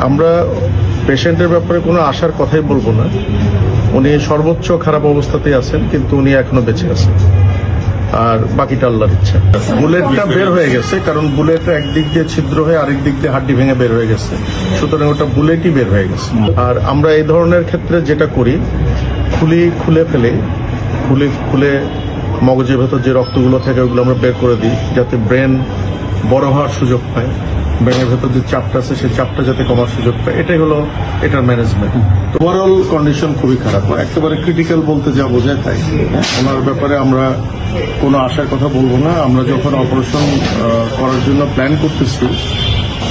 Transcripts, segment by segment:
আমরা পেশেন্টের ব্যাপারে কোনো আশার কথাই বলবো না। উনি সর্বোচ্চ খারাপ অবস্থাতেই আছেন, কিন্তু উনি এখনো বেঁচে আছেন, আর বাকিটা আল্লাহর ইচ্ছা। বুলেটটা বের হয়ে গেছে, কারণ বুলেট একদিক দিয়ে ছিদ্র হয়ে আরেক দিক দিয়ে হাড্ডি ভেঙে বের হয়ে গেছে, সুতরাং ওটা বুলেটই বের হয়ে গেছে। আর আমরা এই ধরনের ক্ষেত্রে যেটা করি, খুলে ফেলে খুলে মগজের ভেতর যে রক্তগুলো থাকে ওগুলো আমরা বের করে দিই, যাতে ব্রেন বড় হওয়ার সুযোগ পায়, ব্রেনের ভেতর যে চাপটা আছে সেই চাপটা যাতে কমার সুযোগ পায়। এটাই হলো এটার ম্যানেজমেন্ট। ওভারঅল কন্ডিশন খুবই খারাপ, একেবারে ক্রিটিক্যাল বলতে যা বোঝায় তাই। ওনার ব্যাপারে আমরা কোনো আশার কথা বলবো না। আমরা যখন অপারেশন করার জন্য প্ল্যান করতেছি,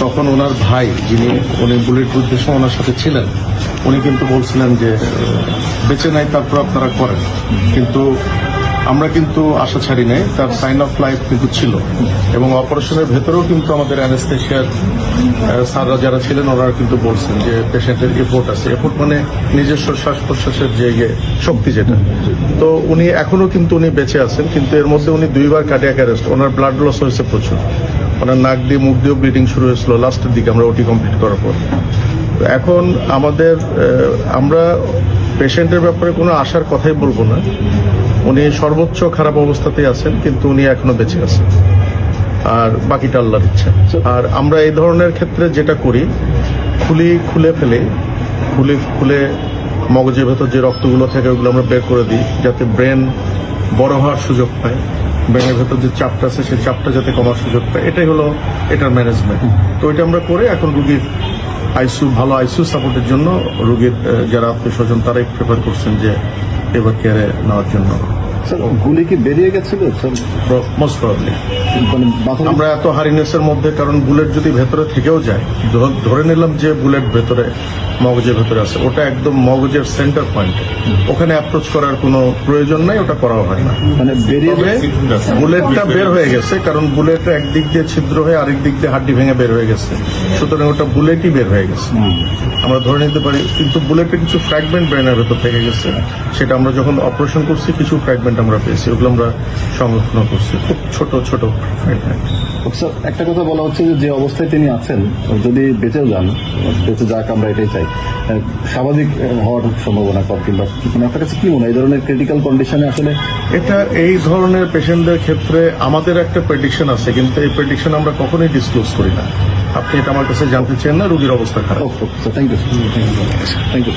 তখন ওনার ভাই, উনি বুলেট প্রুফের সময় ওনার সাথে ছিলেন, উনি কিন্তু বলছিলেন যে বেঁচে নাই, তারপর আপনারা করেন। কিন্তু আমরা কিন্তু আশা ছাড়ি নাই, তার সাইন অফ লাইফ কিন্তু ছিল। এবং অপারেশনের ভেতরেও কিন্তু আমাদের অ্যানেস্থেশিয়ার স্যাররা যারা ছিলেন ওনারা কিন্তু বলছেন যে পেশেন্টের এফোর্ট আছে। এফোর্ট মানে নিজস্ব শ্বাস প্রশ্বাসের যে শক্তি যেটা। তো উনি এখনো কিন্তু উনি বেঁচে আছেন, কিন্তু এর মধ্যে উনি 2 বার কার্ডিয়াক অ্যারেস্ট, ওনার ব্লাড লস হয়েছে প্রচুর, ওনার নাক দিয়ে মুখ দিয়েও ব্লিডিং শুরু হয়েছিল লাস্টের দিকে আমরা ওটি কমপ্লিট করার পর। এখন আমরা পেশেন্টের ব্যাপারে কোনো আশার কথাই বলবো না। উনি সর্বোচ্চ খারাপ অবস্থাতেই আছেন, কিন্তু উনি এখনো বেঁচে আছেন, আর বাকিটা আল্লাহর ইচ্ছা। আর আমরা এই ধরনের ক্ষেত্রে যেটা করি, খুলে মগজের ভেতর যে রক্তগুলো থাকে ওগুলো আমরা বের করে দিই, যাতে ব্রেন বড় হওয়ার সুযোগ পায়, ব্রেনের ভেতর যে চাপটা আছে সেই চাপটা যাতে কমার সুযোগ পায়। এটাই হলো এটার ম্যানেজমেন্ট। তো এটা আমরা করে এখন রুগীর ভালো আইসিইউ সাপোর্টের জন্য রোগীর যারা আত্মীয় স্বজন তারাই প্রেফার করছেন যে এবার কেয়ারে নেওয়ার জন্য। গুলি কি বেরিয়ে গেছিল? মোস্ট প্রবাবলি আমরা এত হারিনেসের মধ্যে, কারণ বুলেট যদি ভেতরে থেকেও যায়, ধরে নিলাম যে বুলেট ভেতরে মগজের ভেতরে আছে, ওটা একদম মগজের সেন্টার পয়েন্টে, ওখানে অ্যাপ্রোচ করার কোনো প্রয়োজন নাই, ওটা করা হয় না। মানে বুলেটটা বের হয়ে গেছে, কারণ বুলেট একদিক দিয়ে ছিদ্র হয়ে আরেক দিক দিয়ে হাড্ডি ভেঙে বের হয়ে গেছে, সুতরাং ওটা বুলেটই বের হয়ে গেছে আমরা ধরে নিতে পারি। কিন্তু বুলেটের কিছু ফ্র্যাগমেন্ট ব্রেনের ভেতর থেকে গেছে, সেটা আমরা যখন অপারেশন করছি কিছু ফ্র্যাগমেন্ট আমরা পেয়েছি, ওগুলো আমরা সংরক্ষণ করছি, খুব ছোট ছোট ফ্র্যাগমেন্ট। একটা কথা বলা হচ্ছে যে অবস্থায় তিনি আছেন, যদি বেঁচে যাক আমরা এটাই চাই, স্বাভাবিক হওয়ার সম্ভাবনা কম, কিংবা আপনার কাছে কি মনে হয় এই ধরনের ক্রিটিক্যাল কন্ডিশনে আসলে এই ধরনের পেশেন্টদের ক্ষেত্রে আমাদের একটা প্রেডিকশন আছে, কিন্তু এই প্রেডিকশন আমরা কখনোই ডিসক্লোজ করি না। আপনি এটা আমার কাছে জানতে চান না, রোগীর অবস্থা খারাপ। Thank you.